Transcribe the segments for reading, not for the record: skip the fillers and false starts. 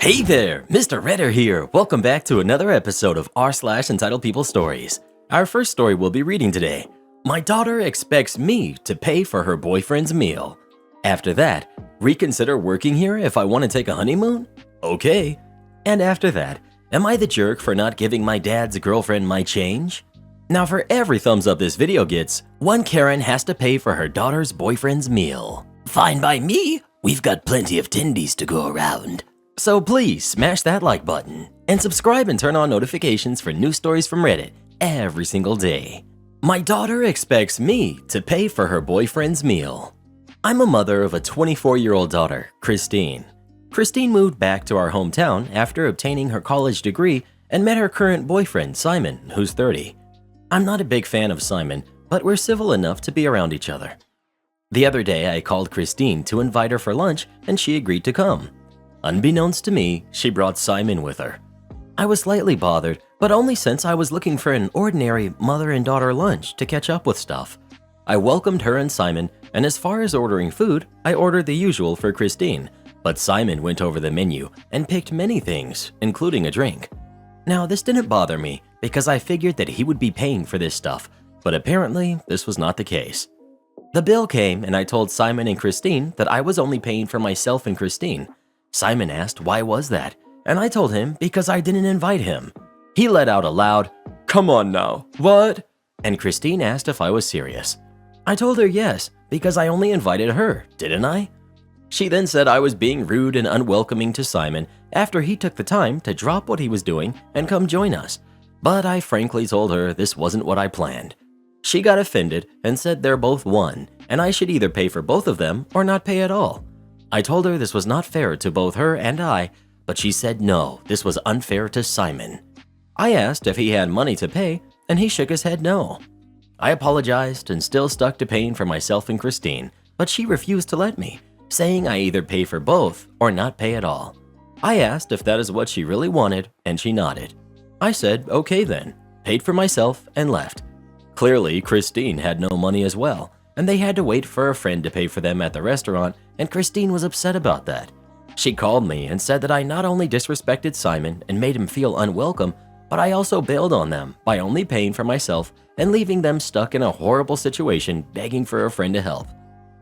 Hey there, Mr. Redder here. Welcome back to another episode of r/Entitled People Stories. Our first story we'll be reading today. My daughter expects me to pay for her boyfriend's meal. After that, reconsider working here if I want to take a honeymoon? Okay. And after that, am I the jerk for not giving my dad's girlfriend my change? Now for every thumbs up this video gets, one Karen has to pay for her daughter's boyfriend's meal. Fine by me. We've got plenty of tendies to go around. So please smash that like button and subscribe and turn on notifications for new stories from Reddit every single day. My daughter expects me to pay for her boyfriend's meal. I'm a mother of a 24-year-old daughter, Christine. Christine moved back to our hometown after obtaining her college degree and met her current boyfriend, Simon, who's 30. I'm not a big fan of Simon, but we're civil enough to be around each other. The other day, I called Christine to invite her for lunch and she agreed to come. Unbeknownst to me, she brought Simon with her. I was slightly bothered, but only since I was looking for an ordinary mother and daughter lunch to catch up with stuff. I welcomed her and Simon, and as far as ordering food, I ordered the usual for Christine, but Simon went over the menu and picked many things, including a drink. Now, this didn't bother me because I figured that he would be paying for this stuff, but apparently this was not the case. The bill came and I told Simon and Christine that I was only paying for myself and Christine. Simon asked why was that, and I told him because I didn't invite him. He let out a loud, "Come on now, what?" And Christine asked if I was serious. I told her yes, because I only invited her, didn't I? She then said I was being rude and unwelcoming to Simon after he took the time to drop what he was doing and come join us, but I frankly told her this wasn't what I planned. She got offended and said they're both one, and I should either pay for both of them or not pay at all. I told her this was not fair to both her and I, but she said no, this was unfair to Simon. I asked if he had money to pay, and he shook his head no. I apologized and still stuck to paying for myself and Christine, but she refused to let me, saying I either pay for both or not pay at all. I asked if that is what she really wanted, and she nodded. I said okay then, paid for myself, and left. Clearly, Christine had no money as well, and they had to wait for a friend to pay for them at the restaurant, and Christine was upset about that. She called me and said that I not only disrespected Simon and made him feel unwelcome, but I also bailed on them by only paying for myself and leaving them stuck in a horrible situation begging for a friend to help.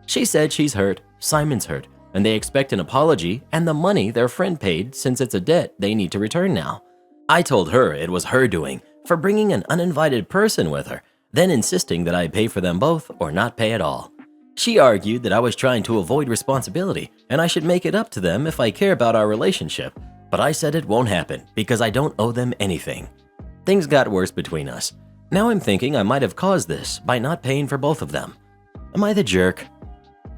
She said she's hurt, Simon's hurt, and they expect an apology and the money their friend paid since it's a debt they need to return now. I told her it was her doing for bringing an uninvited person with her, then insisting that I pay for them both or not pay at all. She argued that I was trying to avoid responsibility and I should make it up to them if I care about our relationship, but I said it won't happen because I don't owe them anything. Things got worse between us. Now I'm thinking I might have caused this by not paying for both of them. Am I the jerk?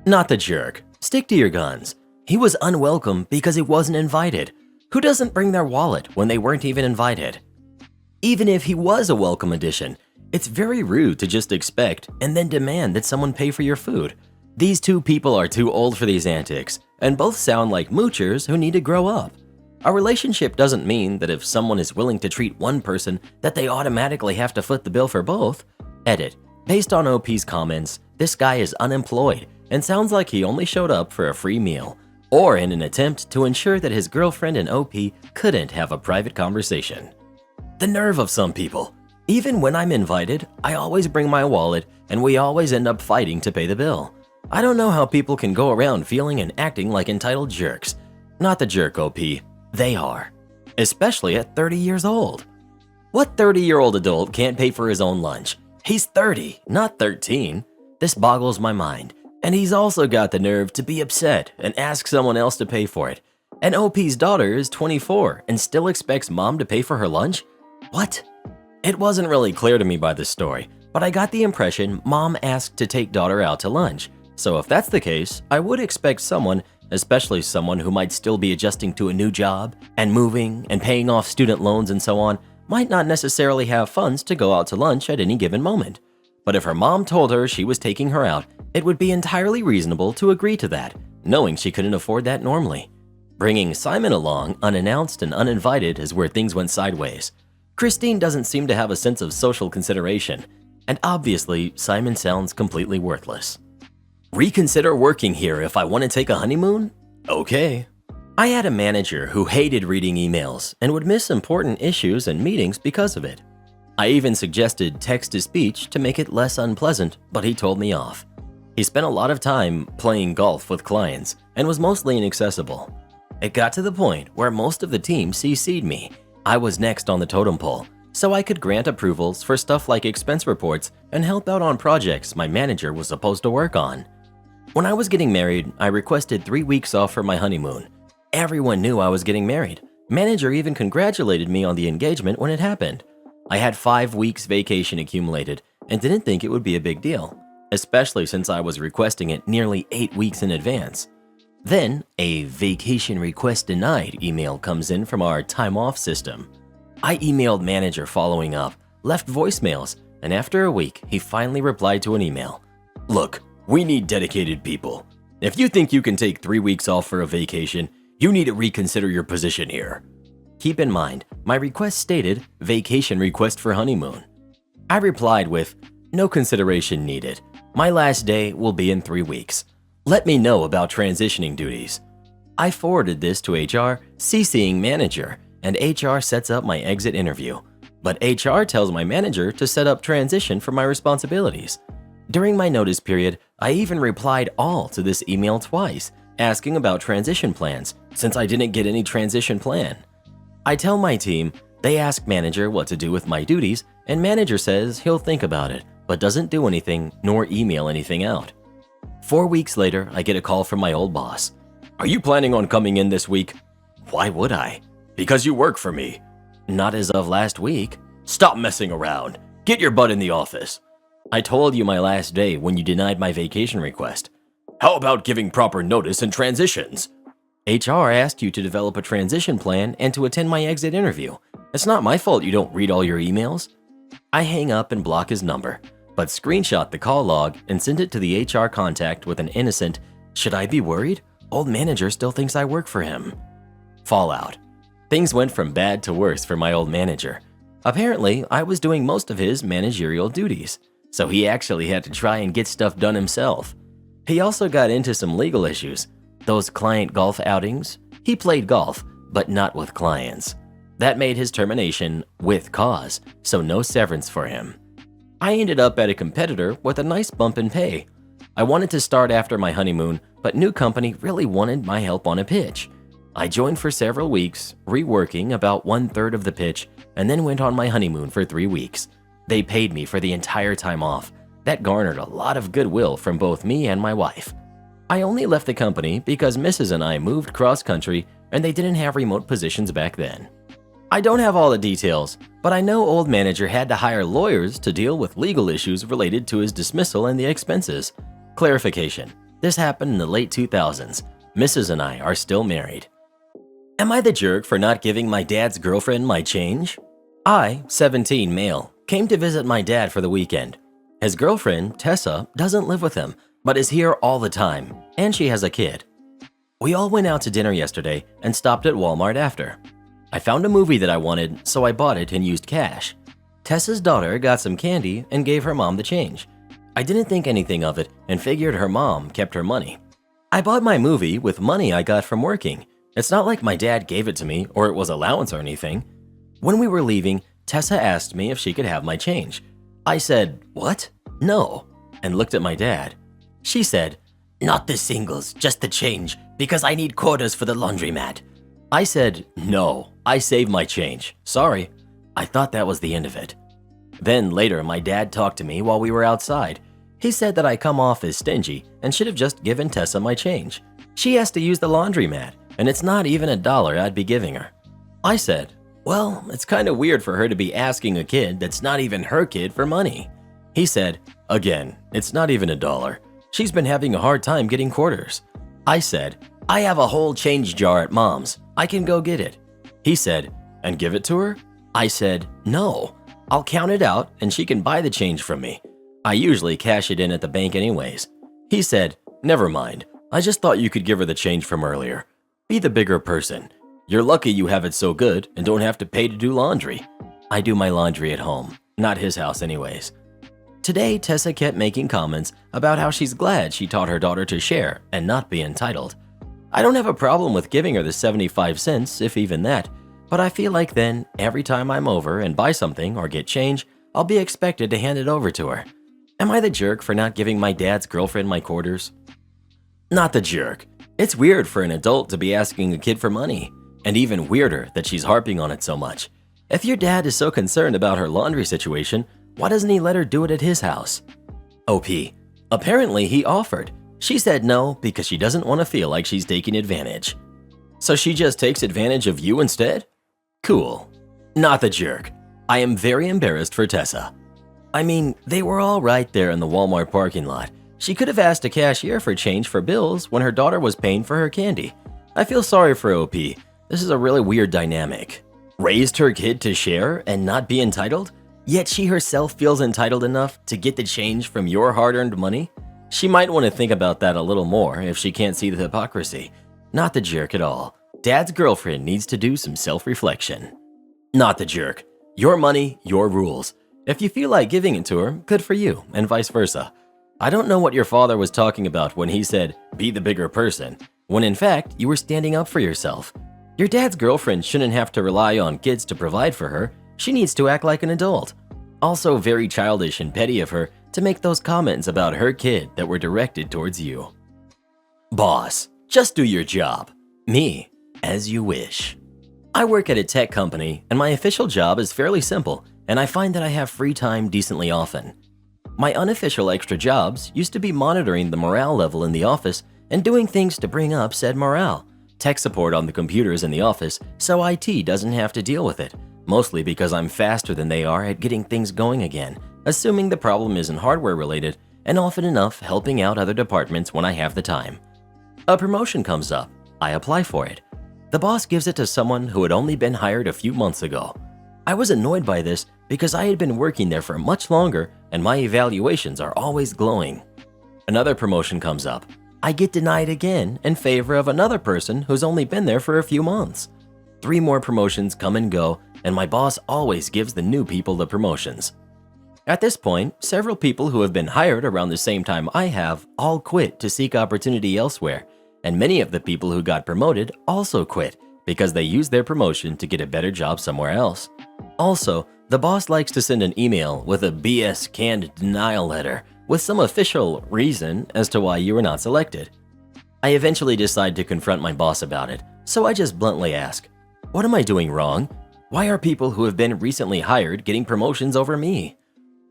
Not the jerk. Stick to your guns. He was unwelcome because he wasn't invited. Who doesn't bring their wallet when they weren't even invited? Even if he was a welcome addition, it's very rude to just expect and then demand that someone pay for your food. These two people are too old for these antics, and both sound like moochers who need to grow up. A relationship doesn't mean that if someone is willing to treat one person that they automatically have to foot the bill for both. Edit. Based on OP's comments, this guy is unemployed and sounds like he only showed up for a free meal, or in an attempt to ensure that his girlfriend and OP couldn't have a private conversation. The nerve of some people. Even when I'm invited, I always bring my wallet and we always end up fighting to pay the bill. I don't know how people can go around feeling and acting like entitled jerks. Not the jerk, OP. They are. Especially at 30 years old. What 30-year-old adult can't pay for his own lunch? He's 30, not 13. This boggles my mind. And he's also got the nerve to be upset and ask someone else to pay for it. And OP's daughter is 24 and still expects mom to pay for her lunch? What? It wasn't really clear to me by this story, but I got the impression mom asked to take daughter out to lunch. So if that's the case, I would expect someone, especially someone who might still be adjusting to a new job and moving and paying off student loans and so on, might not necessarily have funds to go out to lunch at any given moment. But if her mom told her she was taking her out, it would be entirely reasonable to agree to that, knowing she couldn't afford that normally. Bringing Simon along unannounced and uninvited is where things went sideways. Christine doesn't seem to have a sense of social consideration, and obviously Simon sounds completely worthless. Reconsider working here if I want to take a honeymoon? Okay. I had a manager who hated reading emails and would miss important issues and meetings because of it. I even suggested text-to-speech to make it less unpleasant, but he told me off. He spent a lot of time playing golf with clients and was mostly inaccessible. It got to the point where most of the team CC'd me. I was next on the totem pole, so I could grant approvals for stuff like expense reports and help out on projects my manager was supposed to work on. When I was getting married, I requested 3 weeks off for my honeymoon. Everyone knew I was getting married. Manager even congratulated me on the engagement when it happened. I had 5 weeks vacation accumulated and didn't think it would be a big deal, especially since I was requesting it nearly 8 weeks in advance. Then, a vacation request denied email comes in from our time off system. I emailed manager following up, left voicemails, and after a week, he finally replied to an email. "Look, we need dedicated people. If you think you can take 3 weeks off for a vacation, you need to reconsider your position here." Keep in mind, my request stated vacation request for honeymoon. I replied with, "No consideration needed. My last day will be in 3 weeks. Let me know about transitioning duties." I forwarded this to HR, CCing manager, and HR sets up my exit interview. But HR tells my manager to set up transition for my responsibilities. During my notice period, I even replied all to this email twice, asking about transition plans, since I didn't get any transition plan. I tell my team, they ask manager what to do with my duties, and manager says he'll think about it, but doesn't do anything nor email anything out. 4 weeks later, I get a call from my old boss. "Are you planning on coming in this week?" "Why would I?" "Because you work for me." "Not as of last week." "Stop messing around. Get your butt in the office." "I told you my last day when you denied my vacation request." "How about giving proper notice and transitions?" "HR asked you to develop a transition plan and to attend my exit interview. It's not my fault you don't read all your emails." I hang up and block his number, but screenshot the call log and send it to the HR contact with an innocent, "Should I be worried? Old manager still thinks I work for him." Fallout. Things went from bad to worse for my old manager. Apparently, I was doing most of his managerial duties, so he actually had to try and get stuff done himself. He also got into some legal issues. Those client golf outings, he played golf, but not with clients. That made his termination with cause, so no severance for him. I ended up at a competitor with a nice bump in pay. I wanted to start after my honeymoon, but new company really wanted my help on a pitch. I joined for several weeks, reworking about 1/3 of the pitch, and then went on my honeymoon for 3 weeks. They paid me for the entire time off. That garnered a lot of goodwill from both me and my wife. I only left the company because Mrs. and I moved cross-country and they didn't have remote positions back then. I don't have all the details, but I know old manager had to hire lawyers to deal with legal issues related to his dismissal and the expenses. Clarification: this happened in the late 2000s. Mrs. and I are still married. Am I the jerk for not giving my dad's girlfriend my change? I, 17 male, came to visit my dad for the weekend. His girlfriend, Tessa, doesn't live with him, but is here all the time, and she has a kid. We all went out to dinner yesterday and stopped at Walmart after. I found a movie that I wanted, so I bought it and used cash. Tessa's daughter got some candy and gave her mom the change. I didn't think anything of it and figured her mom kept her money. I bought my movie with money I got from working. It's not like my dad gave it to me or it was allowance or anything. When we were leaving, Tessa asked me if she could have my change. I said, "What? No," and looked at my dad. She said, "Not the singles, just the change, because I need quarters for the laundromat." I said, "No, I saved my change. Sorry." I thought that was the end of it. Then later, my dad talked to me while we were outside. He said that I come off as stingy and should have just given Tessa my change. She has to use the laundromat, and it's not even $1 I'd be giving her. I said, "Well, it's kind of weird for her to be asking a kid that's not even her kid for money." He said, "Again, it's not even $1. She's been having a hard time getting quarters." I said, "I have a whole change jar at mom's. I can go get it." He said, "And give it to her?" I said, "No, I'll count it out and she can buy the change from me. I usually cash it in at the bank anyways." He said, "Never mind. I just thought you could give her the change from earlier. Be the bigger person. You're lucky you have it so good and don't have to pay to do laundry." I do my laundry at home, not his house anyways. Today, Tessa kept making comments about how she's glad she taught her daughter to share and not be entitled. I don't have a problem with giving her the 75 cents, if even that, but I feel like then, every time I'm over and buy something or get change, I'll be expected to hand it over to her. Am I the jerk for not giving my dad's girlfriend my quarters? Not the jerk. It's weird for an adult to be asking a kid for money, and even weirder that she's harping on it so much. If your dad is so concerned about her laundry situation, why doesn't he let her do it at his house? OP. Apparently he offered. She said no because she doesn't want to feel like she's taking advantage. So she just takes advantage of you instead? Cool. Not the jerk. I am very embarrassed for Tessa. I mean, they were all right there in the Walmart parking lot. She could have asked a cashier for change for bills when her daughter was paying for her candy. I feel sorry for OP. This is a really weird dynamic. Raised her kid to share and not be entitled? Yet she herself feels entitled enough to get the change from your hard-earned money? She might want to think about that a little more if she can't see the hypocrisy. Not the jerk at all. Dad's girlfriend needs to do some self-reflection. Not the jerk. Your money, your rules. If you feel like giving it to her, good for you, and vice versa. I don't know what your father was talking about when he said, be the bigger person, when in fact, you were standing up for yourself. Your dad's girlfriend shouldn't have to rely on kids to provide for her. She needs to act like an adult. Also very childish and petty of her to make those comments about her kid that were directed towards you. Boss, just do your job. Me, as you wish. I work at a tech company and my official job is fairly simple, and I find that I have free time decently often. My unofficial extra jobs used to be monitoring the morale level in the office and doing things to bring up said morale, tech support on the computers in the office so IT doesn't have to deal with it, mostly because I'm faster than they are at getting things going again, assuming the problem isn't hardware related, and often enough helping out other departments when I have the time. A promotion comes up. I apply for it. The boss gives it to someone who had only been hired a few months ago. I was annoyed by this because I had been working there for much longer and my evaluations are always glowing. Another promotion comes up. I get denied again in favor of another person who's only been there for a few months. 3 more promotions come and go, and my boss always gives the new people the promotions. At this point, several people who have been hired around the same time I have all quit to seek opportunity elsewhere, and many of the people who got promoted also quit because they used their promotion to get a better job somewhere else. Also, the boss likes to send an email with a BS canned denial letter with some official reason as to why you were not selected. I eventually decide to confront my boss about it, so I just bluntly ask, what am I doing wrong? Why are people who have been recently hired getting promotions over me?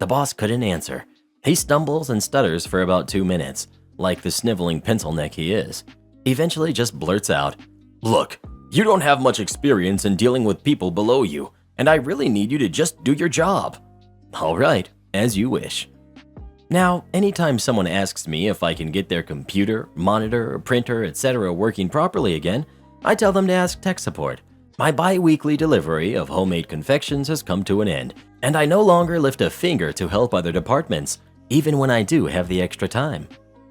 The boss couldn't answer. He stumbles and stutters for about 2 minutes, like the sniveling pencil neck he is. Eventually just blurts out, "Look, you don't have much experience in dealing with people below you, and I really need you to just do your job." All right, as you wish. Now, anytime someone asks me if I can get their computer, monitor, printer, etc. working properly again, I tell them to ask tech support. My bi-weekly delivery of homemade confections has come to an end, and I no longer lift a finger to help other departments, even when I do have the extra time.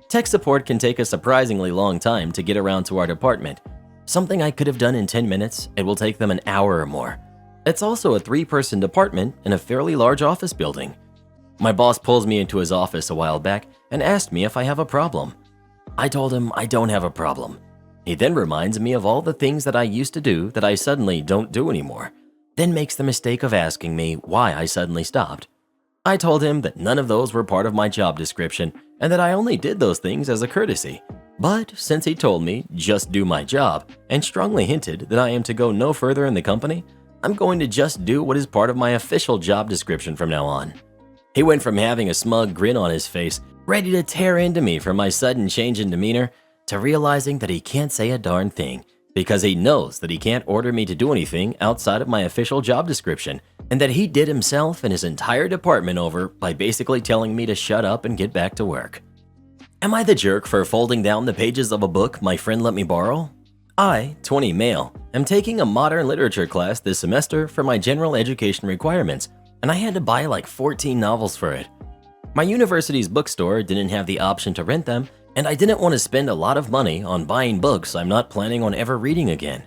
Tech support can take a surprisingly long time to get around to our department. Something I could have done in 10 minutes, it will take them an hour or more. It's also a 3-person department in a fairly large office building. My boss pulls me into his office a while back and asked me if I have a problem. I told him I don't have a problem. He then reminds me of all the things that I used to do that I suddenly don't do anymore, then makes the mistake of asking me why I suddenly stopped. I told him that none of those were part of my job description and that I only did those things as a courtesy. But since he told me just do my job and strongly hinted that I am to go no further in the company, I'm going to just do what is part of my official job description from now on. He went from having a smug grin on his face, ready to tear into me for my sudden change in demeanor, to realizing that he can't say a darn thing because he knows that he can't order me to do anything outside of my official job description, and that he did himself and his entire department over by basically telling me to shut up and get back to work. Am I the jerk for folding down the pages of a book my friend let me borrow? I, 20 male, am taking a modern literature class this semester for my general education requirements, and I had to buy like 14 novels for it. My university's bookstore didn't have the option to rent them, and I didn't want to spend a lot of money on buying books I'm not planning on ever reading again.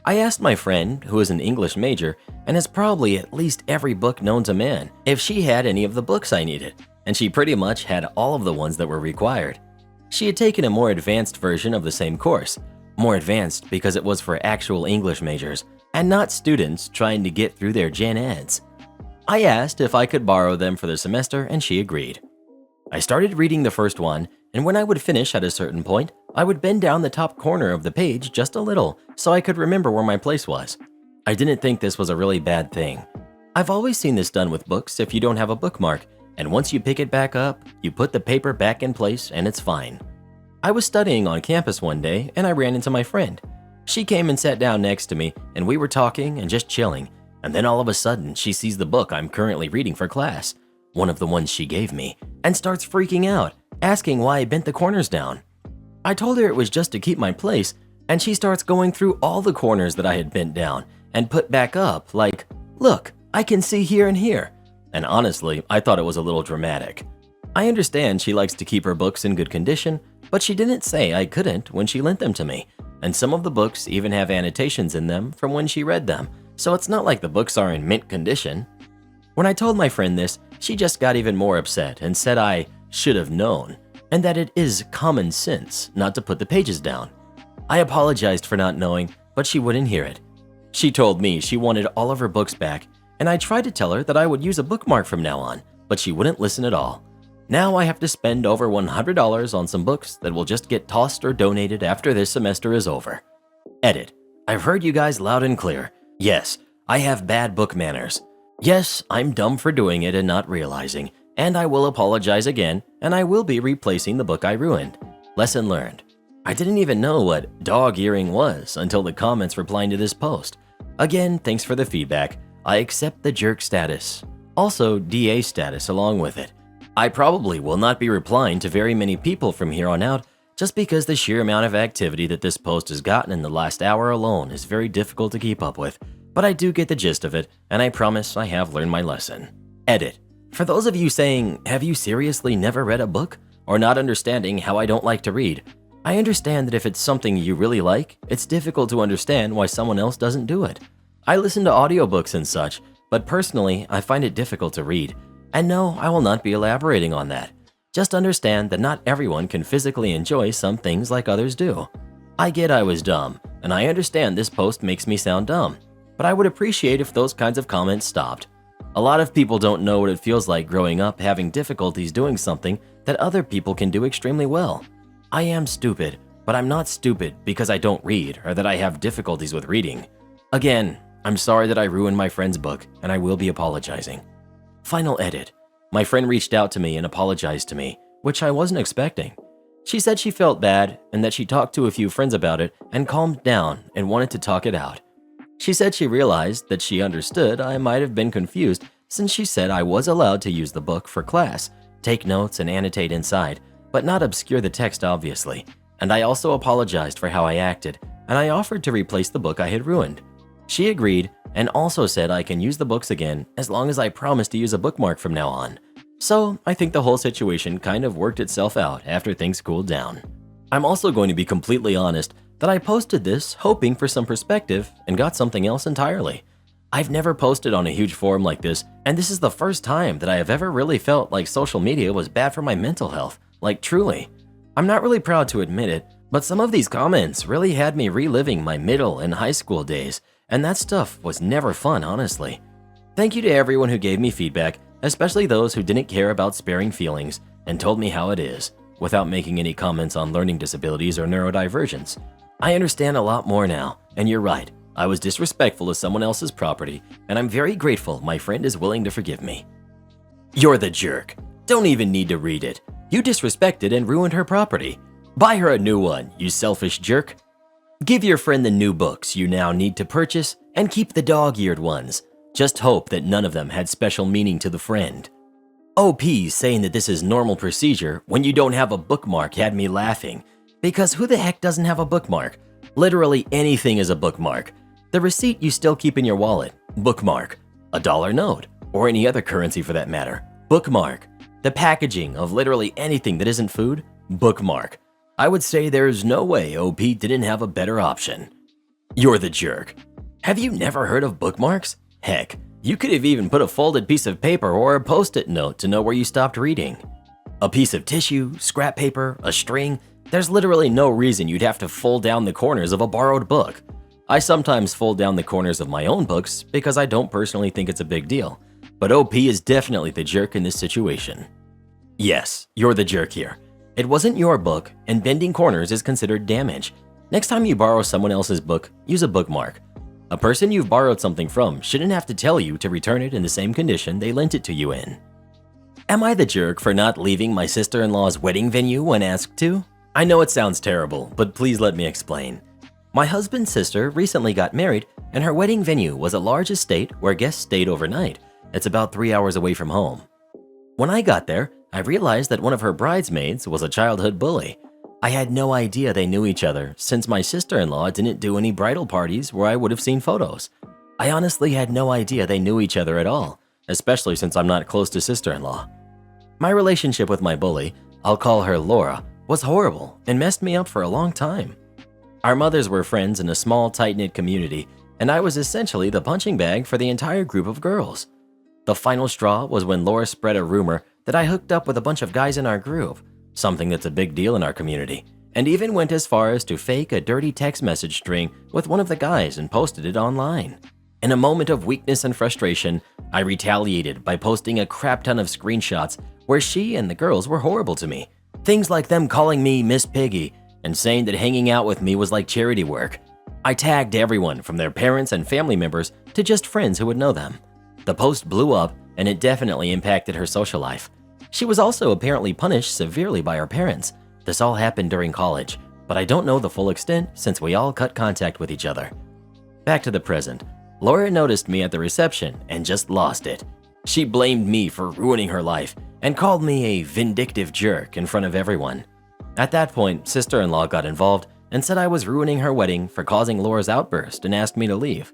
I asked my friend, who is an English major and has probably at least every book known to man, if she had any of the books I needed, and she pretty much had all of the ones that were required. She had taken a more advanced version of the same course. More advanced because it was for actual English majors and not students trying to get through their gen eds. I asked if I could borrow them for the semester and she agreed. I started reading the first one, and when I would finish at a certain point, I would bend down the top corner of the page just a little so I could remember where my place was. I didn't think this was a really bad thing. I've always seen this done with books if you don't have a bookmark, and once you pick it back up, you put the paper back in place and it's fine. I was studying on campus one day and I ran into my friend. She came and sat down next to me and we were talking and just chilling, and then all of a sudden she sees the book I'm currently reading for class, one of the ones she gave me, and starts freaking out, asking why I bent the corners down. I told her it was just to keep my place, and she starts going through all the corners that I had bent down and put back up like, look, I can see here and here. And honestly, I thought it was a little dramatic. I understand she likes to keep her books in good condition, but she didn't say I couldn't when she lent them to me, and some of the books even have annotations in them from when she read them, so it's not like the books are in mint condition. When I told my friend this, she just got even more upset and said I should have known, and that it is common sense not to put the pages down. I apologized for not knowing, but she wouldn't hear it. She told me she wanted all of her books back, and I tried to tell her that I would use a bookmark from now on, but she wouldn't listen at all. Now I have to spend over $100 on some books that will just get tossed or donated after this semester is over. Edit. I've heard you guys loud and clear. Yes, I have bad book manners. Yes, I'm dumb for doing it and not realizing, and I will apologize again, and I will be replacing the book I ruined. Lesson learned. I didn't even know what dog earring was until the comments replying to this post. Again, thanks for the feedback. I accept the jerk status. Also, DA status along with it. I probably will not be replying to very many people from here on out just because the sheer amount of activity that this post has gotten in the last hour alone is very difficult to keep up with, but I do get the gist of it, and I promise I have learned my lesson. Edit. For those of you saying, have you seriously never read a book? Or not understanding how I don't like to read, I understand that if it's something you really like, it's difficult to understand why someone else doesn't do it. I listen to audiobooks and such, but personally, I find it difficult to read. And no, I will not be elaborating on that. Just understand that not everyone can physically enjoy some things like others do. I get I was dumb, and I understand this post makes me sound dumb, but I would appreciate if those kinds of comments stopped. A lot of people don't know what it feels like growing up having difficulties doing something that other people can do extremely well. I am stupid, but I'm not stupid because I don't read or that I have difficulties with reading. Again, I'm sorry that I ruined my friend's book, and I will be apologizing. Final edit. My friend reached out to me and apologized to me, which I wasn't expecting. She said she felt bad and that she talked to a few friends about it and calmed down and wanted to talk it out. She said she realized that she understood I might have been confused since she said I was allowed to use the book for class, take notes and annotate inside, but not obscure the text obviously. And I also apologized for how I acted, and I offered to replace the book I had ruined. She agreed and also said I can use the books again as long as I promise to use a bookmark from now on. So I think the whole situation kind of worked itself out after things cooled down. I'm also going to be completely honest that I posted this hoping for some perspective and got something else entirely. I've never posted on a huge forum like this, and this is the first time that I have ever really felt like social media was bad for my mental health, like truly. I'm not really proud to admit it, but some of these comments really had me reliving my middle and high school days, and that stuff was never fun, honestly. Thank you to everyone who gave me feedback, especially those who didn't care about sparing feelings and told me how it is, without making any comments on learning disabilities or neurodivergence. I understand a lot more now, and you're right, I was disrespectful of someone else's property, and I'm very grateful my friend is willing to forgive me. You're the jerk. Don't even need to read it. You disrespected and ruined her property. Buy her a new one, you selfish jerk. Give your friend the new books you now need to purchase and keep the dog-eared ones. Just hope that none of them had special meaning to the friend. OP saying that this is normal procedure when you don't have a bookmark had me laughing. Because who the heck doesn't have a bookmark? Literally anything is a bookmark. The receipt you still keep in your wallet, bookmark. A dollar note, or any other currency for that matter, bookmark. The packaging of literally anything that isn't food, bookmark. I would say there's no way OP didn't have a better option. You're the jerk. Have you never heard of bookmarks? Heck, you could have even put a folded piece of paper or a post-it note to know where you stopped reading. A piece of tissue, scrap paper, a string, There's literally no reason you'd have to fold down the corners of a borrowed book. I sometimes fold down the corners of my own books because I don't personally think it's a big deal, but OP is definitely the jerk in this situation. Yes, you're the jerk here. It wasn't your book, and bending corners is considered damage. Next time you borrow someone else's book, use a bookmark. A person you've borrowed something from shouldn't have to tell you to return it in the same condition they lent it to you in. Am I the jerk for not leaving my sister-in-law's wedding venue when asked to? I know it sounds terrible, but please let me explain. My husband's sister recently got married, and her wedding venue was a large estate where guests stayed overnight. It's about 3 hours away from home. When I got there, I realized that one of her bridesmaids was a childhood bully. I had no idea they knew each other since my sister-in-law didn't do any bridal parties where I would have seen photos. I honestly had no idea they knew each other at all, especially since I'm not close to sister-in-law. My relationship with my bully, I'll call her Laura, was horrible and messed me up for a long time. Our mothers were friends in a small, tight-knit community, and I was essentially the punching bag for the entire group of girls. The final straw was when Laura spread a rumor that I hooked up with a bunch of guys in our group, something that's a big deal in our community, and even went as far as to fake a dirty text message string with one of the guys and posted it online. In a moment of weakness and frustration, I retaliated by posting a crap ton of screenshots where she and the girls were horrible to me. Things like them calling me Miss Piggy and saying that hanging out with me was like charity work. I tagged everyone from their parents and family members to just friends who would know them. The post blew up, and it definitely impacted her social life. She was also apparently punished severely by her parents. This all happened during college, but I don't know the full extent since we all cut contact with each other. Back to the present. Laura noticed me at the reception and just lost it. She blamed me for ruining her life and called me a vindictive jerk in front of everyone. At that point, sister-in-law got involved and said I was ruining her wedding for causing Laura's outburst and asked me to leave.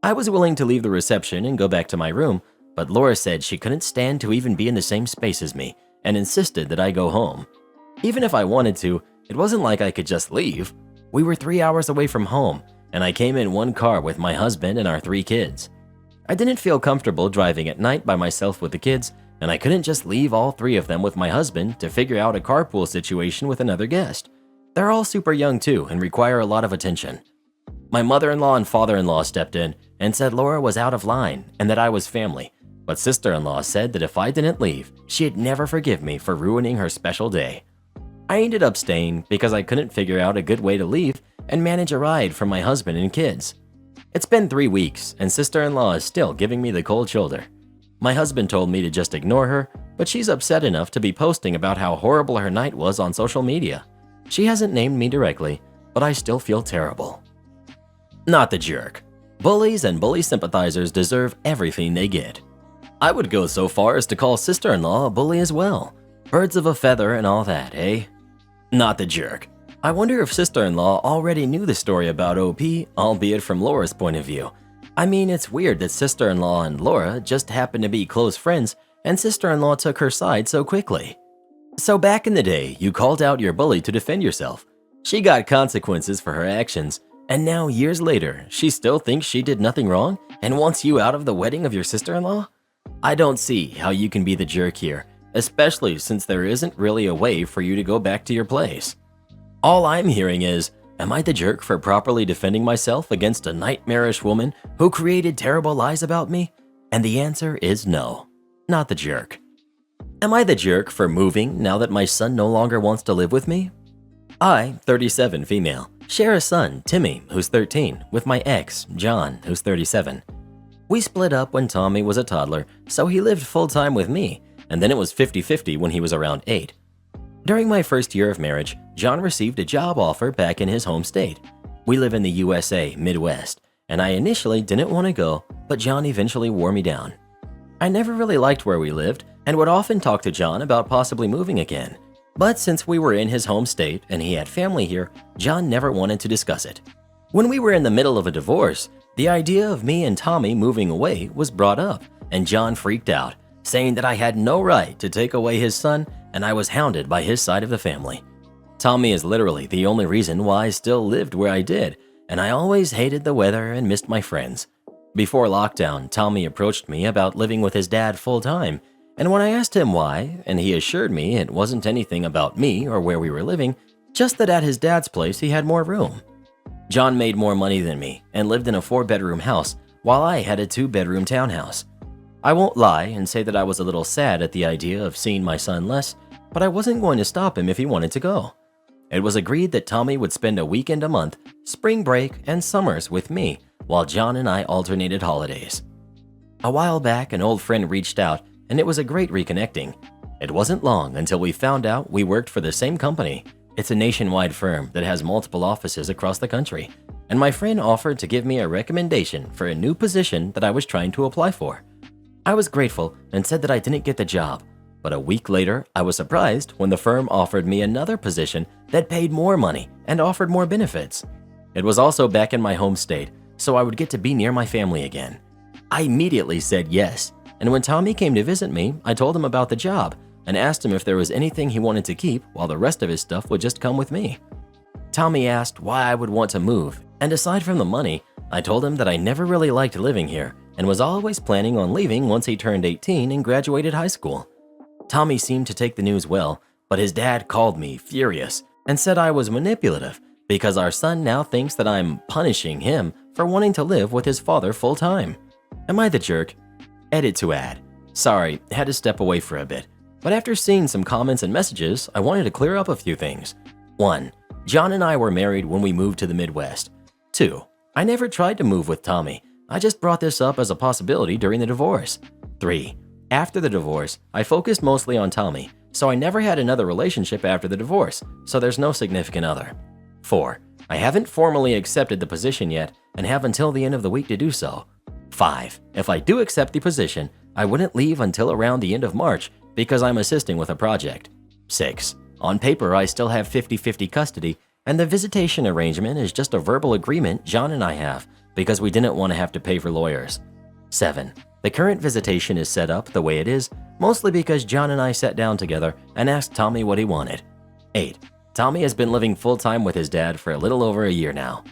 I was willing to leave the reception and go back to my room, but Laura said she couldn't stand to even be in the same space as me and insisted that I go home. Even if I wanted to, it wasn't like I could just leave. We were 3 hours away from home, and I came in one car with my husband and our 3 kids. I didn't feel comfortable driving at night by myself with the kids, and I couldn't just leave all 3 of them with my husband to figure out a carpool situation with another guest. They're all super young too and require a lot of attention. My mother-in-law and father-in-law stepped in and said Laura was out of line and that I was family, but sister-in-law said that if I didn't leave, she'd never forgive me for ruining her special day. I ended up staying because I couldn't figure out a good way to leave and manage a ride for my husband and kids. It's been 3 weeks and sister-in-law is still giving me the cold shoulder. My husband told me to just ignore her, but she's upset enough to be posting about how horrible her night was on social media. She hasn't named me directly, but I still feel terrible. Not the jerk. Bullies and bully sympathizers deserve everything they get. I would go so far as to call sister-in-law a bully as well. Birds of a feather and all that, eh? Not the jerk. I wonder if sister-in-law already knew the story about OP, albeit from Laura's point of view. I mean, it's weird that sister-in-law and Laura just happened to be close friends and sister-in-law took her side so quickly. So back in the day, you called out your bully to defend yourself. She got consequences for her actions, and now years later, she still thinks she did nothing wrong and wants you out of the wedding of your sister-in-law? I don't see how you can be the jerk here, especially since there isn't really a way for you to go back to your place. All I'm hearing is, am I the jerk for properly defending myself against a nightmarish woman who created terrible lies about me? And the answer is no, not the jerk. Am I the jerk for moving now that my son no longer wants to live with me? I, 37 female, share a son, Timmy, who's 13, with my ex, John, who's 37. We split up when Tommy was a toddler, so he lived full-time with me, and then it was 50-50 when he was around 8. During my first year of marriage, John received a job offer back in his home state. We live in the USA, Midwest, and I initially didn't want to go, but John eventually wore me down. I never really liked where we lived and would often talk to John about possibly moving again. But since we were in his home state and he had family here, John never wanted to discuss it. When we were in the middle of a divorce, the idea of me and Tommy moving away was brought up, and John freaked out, saying that I had no right to take away his son and I was hounded by his side of the family. Tommy is literally the only reason why I still lived where I did, and I always hated the weather and missed my friends. Before lockdown, Tommy approached me about living with his dad full-time, and when I asked him why, and he assured me it wasn't anything about me or where we were living, just that at his dad's place he had more room. John made more money than me and lived in a 4-bedroom house while I had a 2-bedroom townhouse. I won't lie and say that I was a little sad at the idea of seeing my son less, but I wasn't going to stop him if he wanted to go. It was agreed that Tommy would spend a weekend a month, spring break, and summers with me while John and I alternated holidays. A while back, an old friend reached out and it was a great reconnecting. It wasn't long until we found out we worked for the same company. It's a nationwide firm that has multiple offices across the country, and my friend offered to give me a recommendation for a new position that I was trying to apply for. I was grateful and said that I didn't get the job, but a week later, I was surprised when the firm offered me another position that paid more money and offered more benefits. It was also back in my home state, so I would get to be near my family again. I immediately said yes, and when Tommy came to visit me, I told him about the job and asked him if there was anything he wanted to keep while the rest of his stuff would just come with me. Tommy asked why I would want to move, and aside from the money, I told him that I never really liked living here and was always planning on leaving once he turned 18 and graduated high school. Tommy seemed to take the news well, but his dad called me furious and said I was manipulative because our son now thinks that I'm punishing him for wanting to live with his father full time. Am I the jerk? Edit to add. Sorry, had to step away for a bit, but after seeing some comments and messages, I wanted to clear up a few things. 1. John and I were married when we moved to the Midwest. 2. I never tried to move with Tommy. I just brought this up as a possibility during the divorce. 3. After the divorce, I focused mostly on Tommy, so I never had another relationship after the divorce, so there's no significant other. 4. I haven't formally accepted the position yet and have until the end of the week to do so. 5. If I do accept the position, I wouldn't leave until around the end of March because I'm assisting with a project. 6. On paper, I still have 50-50 custody, and the visitation arrangement is just a verbal agreement John and I have because we didn't want to have to pay for lawyers. 7. The current visitation is set up the way it is, mostly because John and I sat down together and asked Tommy what he wanted. 8. Tommy has been living full-time with his dad for a little over a year now.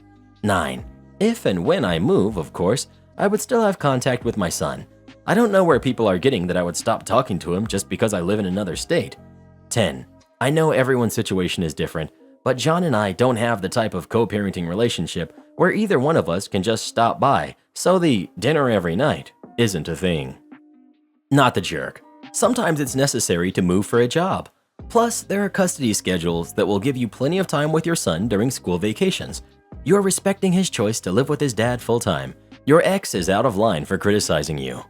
9. If and when I move, of course, I would still have contact with my son. I don't know where people are getting that I would stop talking to him just because I live in another state. 10. I know everyone's situation is different, but John and I don't have the type of co-parenting relationship where either one of us can just stop by, so the dinner every night isn't a thing. Not the jerk. Sometimes it's necessary to move for a job. Plus, there are custody schedules that will give you plenty of time with your son during school vacations. You're respecting his choice to live with his dad full-time. Your ex is out of line for criticizing you.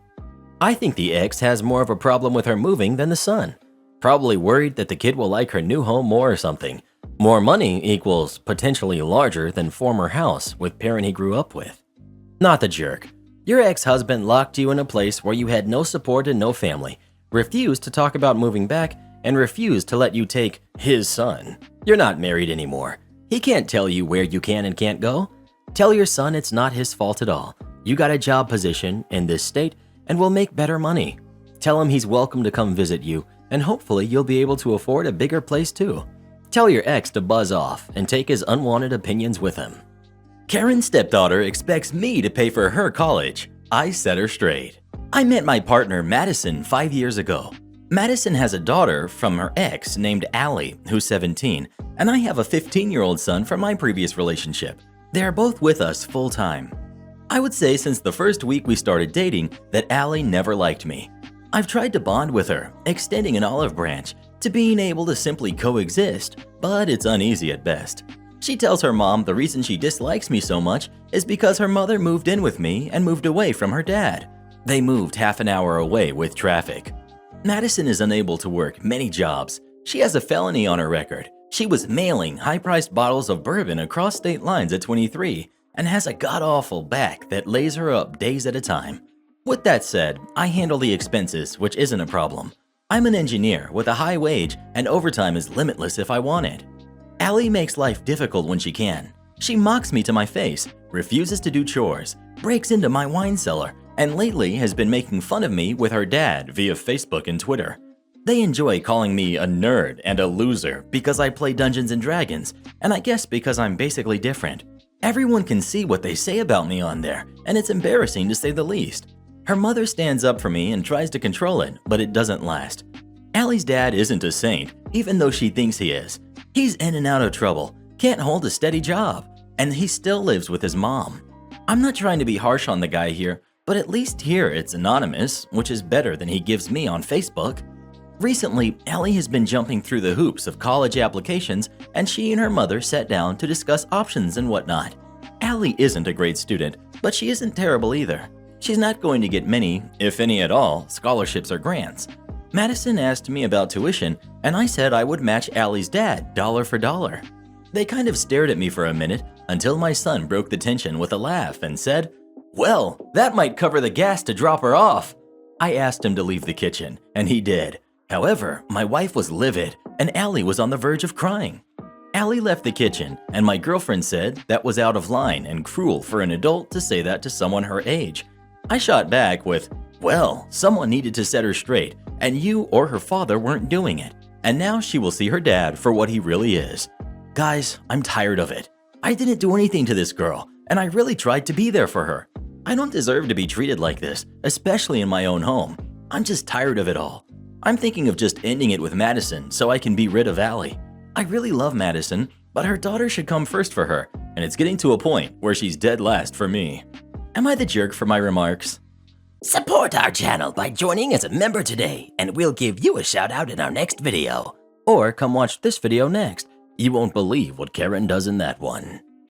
I think the ex has more of a problem with her moving than the son. Probably worried that the kid will like her new home more or something. More money equals potentially larger than former house with parent he grew up with. Not the jerk. Your ex-husband locked you in a place where you had no support and no family, refused to talk about moving back, and refused to let you take his son. You're not married anymore. He can't tell you where you can and can't go. Tell your son it's not his fault at all. You got a job position in this state and will make better money. Tell him he's welcome to come visit you, and hopefully you'll be able to afford a bigger place too. Tell your ex to buzz off and take his unwanted opinions with him. Karen's stepdaughter expects me to pay for her college. I set her straight. I met my partner Madison 5 years ago. Madison has a daughter from her ex named Allie, who's 17, and I have a 15-year-old son from my previous relationship. They are both with us full-time. I would say since the first week we started dating that Allie never liked me. I've tried to bond with her, extending an olive branch to being able to simply coexist, but it's uneasy at best. She tells her mom the reason she dislikes me so much is because her mother moved in with me and moved away from her dad. They moved half an hour away with traffic. Madison is unable to work many jobs. She has a felony on her record. She was mailing high-priced bottles of bourbon across state lines at 23 and has a god-awful back that lays her up days at a time. With that said, I handle the expenses, which isn't a problem. I'm an engineer with a high wage and overtime is limitless if I want it. Allie makes life difficult when she can. She mocks me to my face, refuses to do chores, breaks into my wine cellar, and lately has been making fun of me with her dad via Facebook and Twitter. They enjoy calling me a nerd and a loser because I play Dungeons and Dragons, and I guess because I'm basically different. Everyone can see what they say about me on there, and it's embarrassing to say the least. Her mother stands up for me and tries to control it, but it doesn't last. Allie's dad isn't a saint, even though she thinks he is. He's in and out of trouble, can't hold a steady job, and he still lives with his mom. I'm not trying to be harsh on the guy here, but at least here it's anonymous, which is better than he gives me on Facebook. Recently, Allie has been jumping through the hoops of college applications, and she and her mother sat down to discuss options and whatnot. Allie isn't a great student, but she isn't terrible either. She's not going to get many, if any at all, scholarships or grants. Madison asked me about tuition, and I said I would match Allie's dad dollar for dollar. They kind of stared at me for a minute until my son broke the tension with a laugh and said, "Well, that might cover the gas to drop her off." I asked him to leave the kitchen, and he did. However, my wife was livid, and Allie was on the verge of crying. Allie left the kitchen, and my girlfriend said that was out of line and cruel for an adult to say that to someone her age. I shot back with, "Well, someone needed to set her straight, and you or her father weren't doing it, and now she will see her dad for what he really is." Guys, I'm tired of it. I didn't do anything to this girl, and I really tried to be there for her. I don't deserve to be treated like this, especially in my own home. I'm just tired of it all. I'm thinking of just ending it with Madison so I can be rid of Allie. I really love Madison, but her daughter should come first for her, and it's getting to a point where she's dead last for me. Am I the jerk for my remarks? Support our channel by joining as a member today, and we'll give you a shout out in our next video. Or come watch this video next. You won't believe what Karen does in that one.